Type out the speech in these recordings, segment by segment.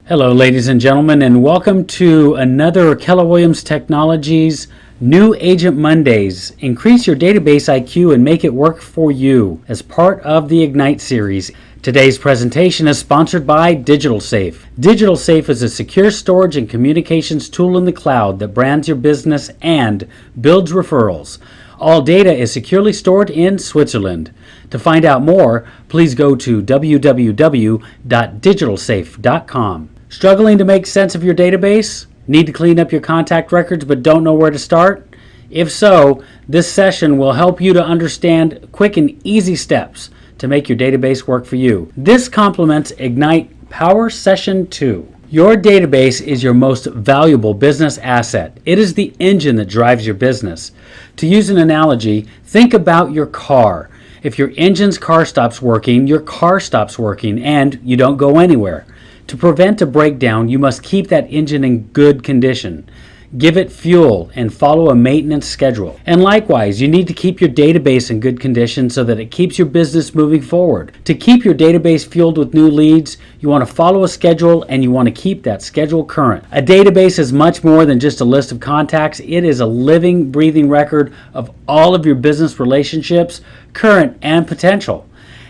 Hello, ladies and gentlemen, and welcome to another Keller Williams Technologies New Agent Mondays. Increase your database IQ and make it work for you as part of the Ignite series. Today's presentation is sponsored by DigitalSafe. DigitalSafe is a secure storage and communications tool in the cloud that brands your business and builds referrals. All data is securely stored in Switzerland. To find out more, please go to www.digitalsafe.com. Struggling to make sense of your database? Need to clean up your contact records but don't know where to start? If so, this session will help you to understand quick and easy steps to make your database work for you. This complements Ignite Power Session 2. Your database is your most valuable business asset. It is the engine that drives your business. To use an analogy, think about your car. If your engine's car stops working, your car stops working and you don't go anywhere. To prevent a breakdown, you must keep that engine in good condition. Give it fuel and follow a maintenance schedule. And likewise, you need to keep your database in good condition so that it keeps your business moving forward. To keep your database fueled with new leads, you want to follow a schedule and you want to keep that schedule current. A database is much more than just a list of contacts. It is a living, breathing record of all of your business relationships, current and potential.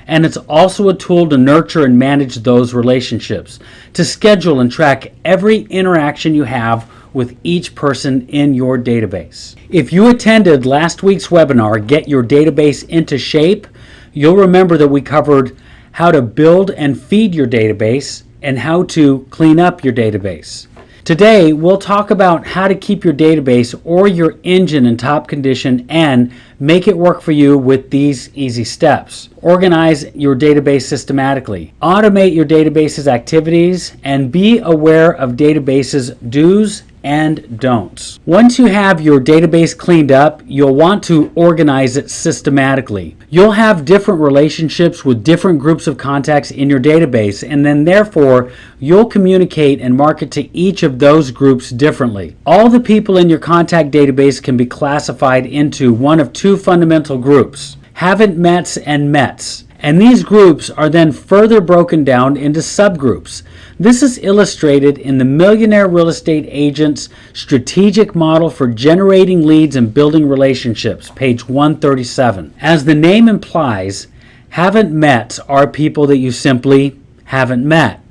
And it's also a tool to nurture and manage those relationships, to schedule and track every interaction you have with each person in your database. If you attended last week's webinar, Get Your Database into Shape, you'll remember that we covered how to build and feed your database and how to clean up your database. Today, we'll talk about how to keep your database or your engine in top condition and make it work for you with these easy steps. Organize your database systematically. Automate your database's activities and be aware of database's do's and don'ts. Once you have your database cleaned up, you'll want to organize it systematically. You'll have different relationships with different groups of contacts in your database, and then therefore you'll communicate and market to each of those groups differently. All the people in your contact database can be classified into one of two fundamental groups: haven't mets and mets. And these groups are then further broken down into subgroups. This is illustrated in the Millionaire Real Estate Agent's Strategic Model for Generating Leads and Building Relationships, page 137. As the name implies, haven't mets are people that you simply haven't met.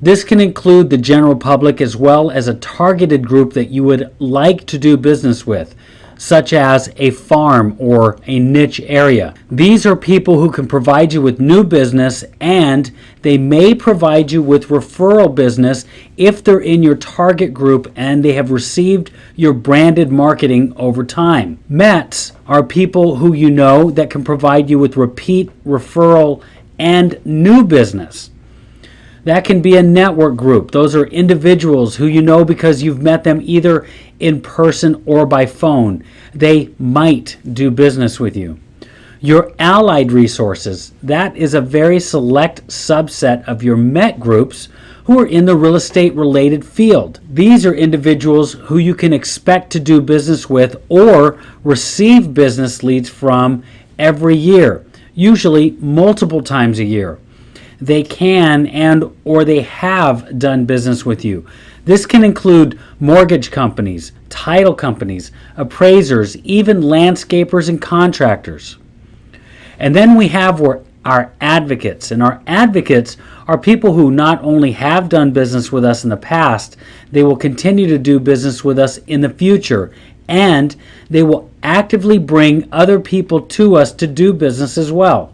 This can include the general public as well as a targeted group that you would like to do business with, such as a farm or a niche area. These are people who can provide you with new business, and they may provide you with referral business if they're in your target group and they have received your branded marketing over time. Mets are people who you know that can provide you with repeat referral and new business. That can be a network group. Those are individuals who you know because you've met them either in person or by phone. They might do business with you. Your allied resources, that is a very select subset of your MET groups who are in the real estate related field. These are individuals who you can expect to do business with or receive business leads from every year, usually multiple times a year. They can and or they have done business with you. This can include mortgage companies, title companies, appraisers, even landscapers and contractors. And then we have our advocates. And our advocates are people who not only have done business with us in the past, they will continue to do business with us in the future. And they will actively bring other people to us to do business as well.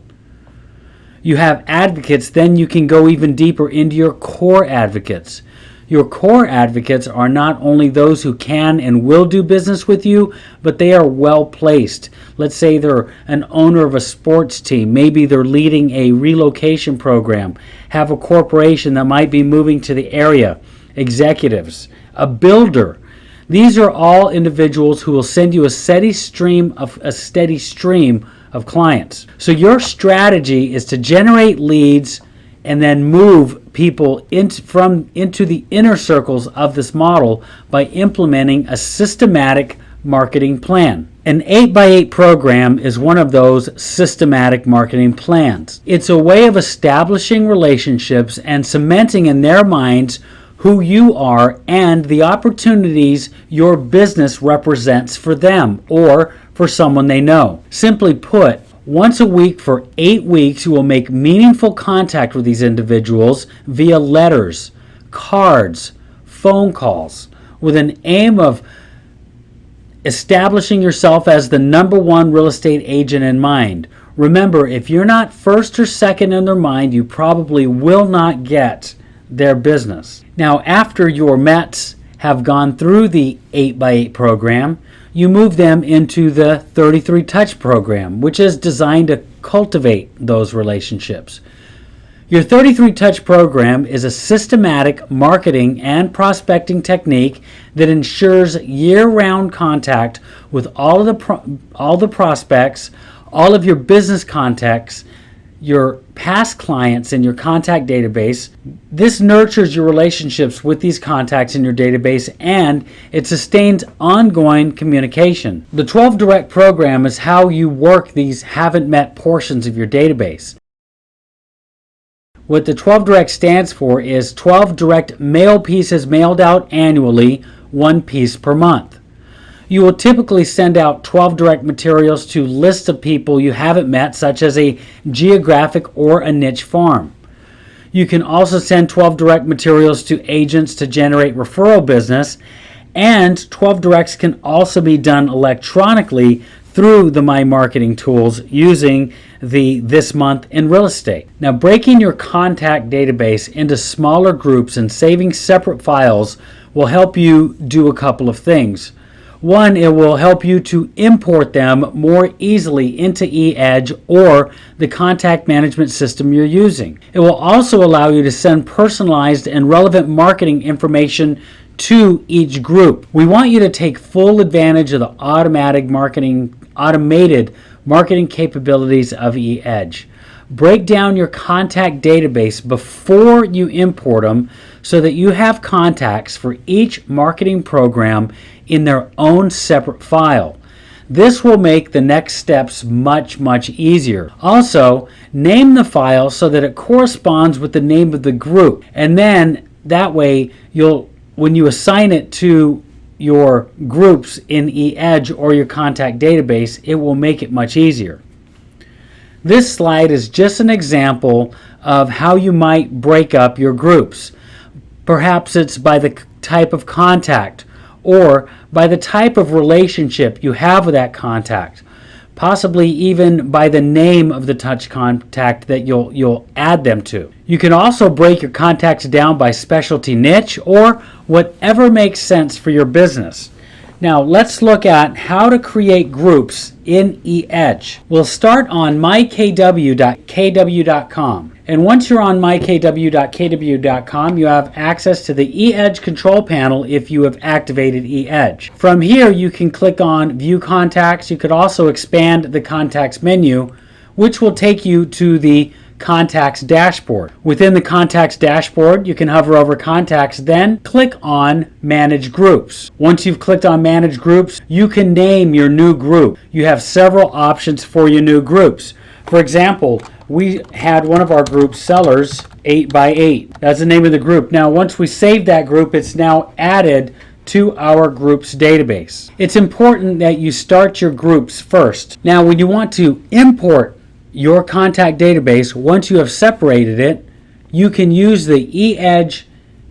You have advocates, then you can go even deeper into your core advocates. Your core advocates are not only those who can and will do business with you, but they are well placed. Let's say they're an owner of a sports team. Maybe they're leading a relocation program, have a corporation that might be moving to the area, executives, a builder. These are all individuals who will send you a steady stream of clients. So your strategy is to generate leads and then move people into the inner circles of this model by implementing a systematic marketing plan. An 8x8 program is one of those systematic marketing plans. It's a way of establishing relationships and cementing in their minds who you are and the opportunities your business represents for them or for someone they know. Simply put, once a week for 8 weeks, you will make meaningful contact with these individuals via letters, cards, phone calls, with an aim of establishing yourself as the number one real estate agent in mind. Remember, if you're not first or second in their mind, you probably will not get their business. Now, after your Mets have gone through the 8x8 program, you move them into the 33 Touch program, which is designed to cultivate those relationships. Your 33 Touch program is a systematic marketing and prospecting technique that ensures year-round contact with all the prospects, all of your business contacts, your past clients in your contact database. This nurtures your relationships with these contacts in your database, and it sustains ongoing communication. The 12 Direct program is how you work these haven't met portions of your database. What the 12 Direct stands for is 12 direct mail pieces mailed out annually, 1 piece per month. You will typically send out 12 direct materials to lists of people you haven't met, such as a geographic or a niche farm. You can also send 12 direct materials to agents to generate referral business, and 12 directs can also be done electronically through the My Marketing tools using the This Month in Real Estate. Now, breaking your contact database into smaller groups and saving separate files will help you do a couple of things. One, it will help you to import them more easily into eEdge or the contact management system you're using. It will also allow you to send personalized and relevant marketing information to each group. We want you to take full advantage of the automated marketing capabilities of eEdge. Break down your contact database before you import them so that you have contacts for each marketing program in their own separate file. This will make the next steps much easier. Also, name the file so that it corresponds with the name of the group, and then that way when you assign it to your groups in eEdge or your contact database, it will make it much easier. This slide is just an example of how you might break up your groups. Perhaps it's by the type of contact or by the type of relationship you have with that contact, possibly even by the name of the touch contact that you'll add them to. You can also break your contacts down by specialty niche or whatever makes sense for your business. Now let's look at how to create groups in eEdge. We'll start on mykw.kw.com. And once you're on mykw.kw.com, you have access to the eEdge control panel if you have activated eEdge. From here, you can click on View Contacts. You could also expand the Contacts menu, which will take you to the Contacts dashboard. Within the Contacts dashboard, you can hover over Contacts, then click on Manage Groups. Once you've clicked on Manage Groups, you can name your new group. You have several options for your new groups. For example, we had one of our groups, Sellers 8x8. That's the name of the group. Now, once we save that group, it's now added to our groups database. It's important that you start your groups first. Now, when you want to import your contact database, once you have separated it, you can use the eEdge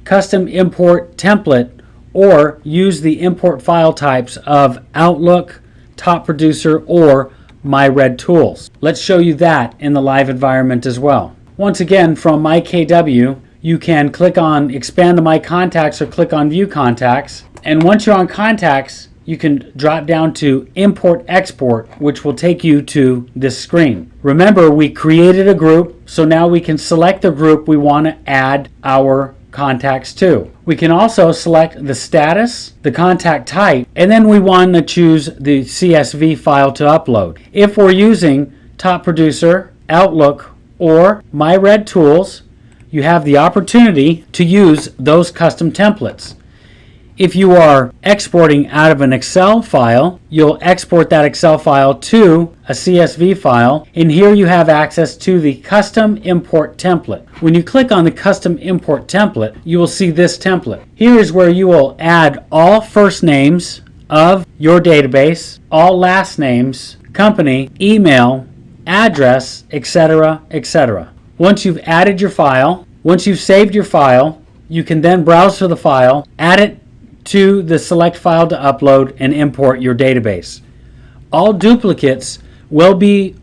custom import template or use the import file types of Outlook, Top Producer, or MyRed Tools. Let's show you that in the live environment as well. Once again, from MyKW, you can click on Expand the My Contacts or click on View Contacts. And once you're on Contacts, you can drop down to Import Export, which will take you to this screen. Remember, we created a group, so now we can select the group we want to add our contacts to. We can also select the status, the contact type, and then we want to choose the CSV file to upload. If we're using Top Producer, Outlook, or MyRed Tools, you have the opportunity to use those custom templates. If you are exporting out of an Excel file, you'll export that Excel file to a CSV file, and here you have access to the custom import template. When you click on the custom import template, you will see this template. Here is where you will add all first names of your database, all last names, company, email, address, etc., etc. Once you've added your file, once you've saved your file, you can then browse for the file, add it to the select file to upload, and import your database. All duplicates will be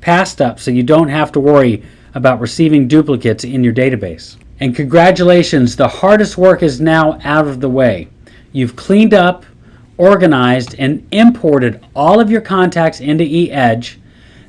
passed up, so you don't have to worry about receiving duplicates in your database. And congratulations, the hardest work is now out of the way. You've cleaned up, organized, and imported all of your contacts into eEdge.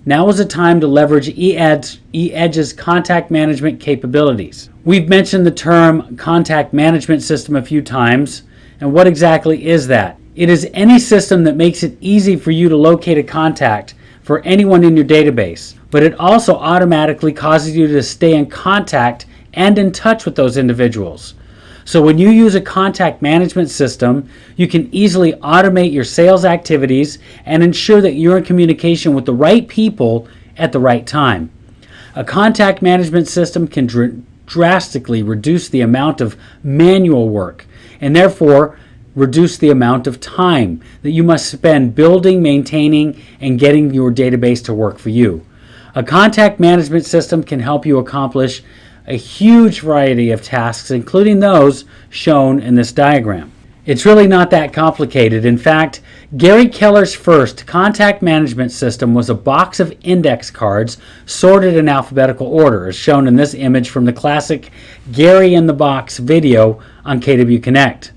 Now is the time to leverage eEdge's contact management capabilities. We've mentioned the term contact management system a few times, and what exactly is that? It is any system that makes it easy for you to locate a contact for anyone in your database, but it also automatically causes you to stay in contact and in touch with those individuals. So when you use a contact management system, you can easily automate your sales activities and ensure that you're in communication with the right people at the right time. A contact management system can drastically reduce the amount of manual work and therefore reduce the amount of time that you must spend building, maintaining, and getting your database to work for you. A contact management system can help you accomplish a huge variety of tasks, including those shown in this diagram. It's really not that complicated. In fact, Gary Keller's first contact management system was a box of index cards sorted in alphabetical order, as shown in this image from the classic Gary in the Box video on KW Connect.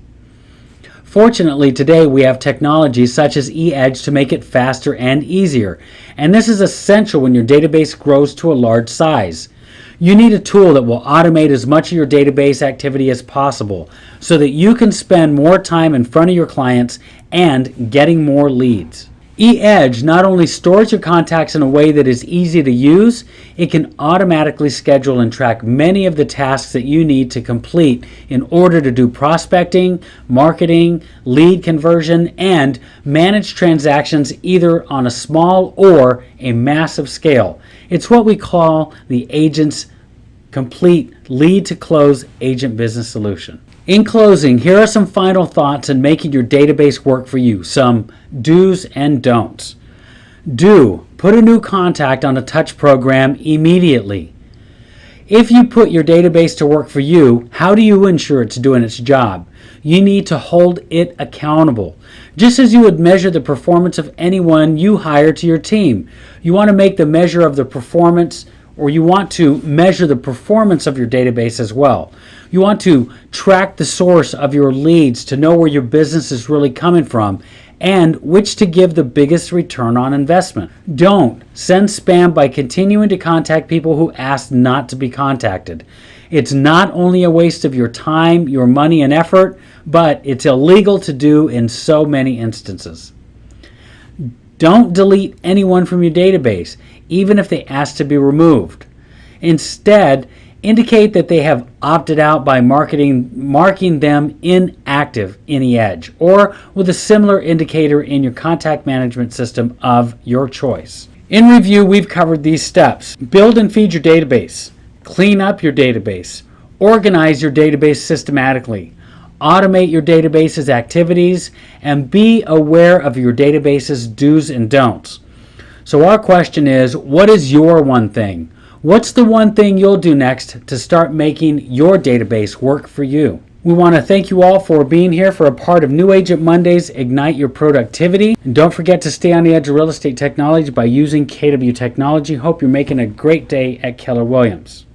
Fortunately, today we have technologies such as eEdge to make it faster and easier, and this is essential when your database grows to a large size. You need a tool that will automate as much of your database activity as possible so that you can spend more time in front of your clients and getting more leads. eEdge not only stores your contacts in a way that is easy to use, it can automatically schedule and track many of the tasks that you need to complete in order to do prospecting, marketing, lead conversion, and manage transactions either on a small or a massive scale. It's what we call the agent's complete lead to close agent business solution. In closing, here are some final thoughts on making your database work for you, some do's and don'ts. Do, put a new contact on a touch program immediately. If you put your database to work for you, how do you ensure it's doing its job? You need to hold it accountable. Just as you would measure the performance of anyone you hire to your team, you want to make the measure of the performance, or you want to measure the performance of your database as well. You want to track the source of your leads to know where your business is really coming from and which to give the biggest return on investment. Don't send spam by continuing to contact people who asked not to be contacted. It's not only a waste of your time, your money, and effort, but it's illegal to do in so many instances. Don't delete anyone from your database, even if they ask to be removed. Instead, indicate that they have opted out by marking them inactive in eEdge or with a similar indicator in your contact management system of your choice. In review, we've covered these steps. Build and feed your database. Clean up your database. Organize your database systematically. Automate your database's activities and be aware of your database's do's and don'ts. So our question is, what is your one thing? What's the one thing you'll do next to start making your database work for you? We want to thank you all for being here for a part of New Agent Mondays Ignite Your Productivity. And don't forget to stay on the edge of real estate technology by using KW Technology. Hope you're making a great day at Keller Williams.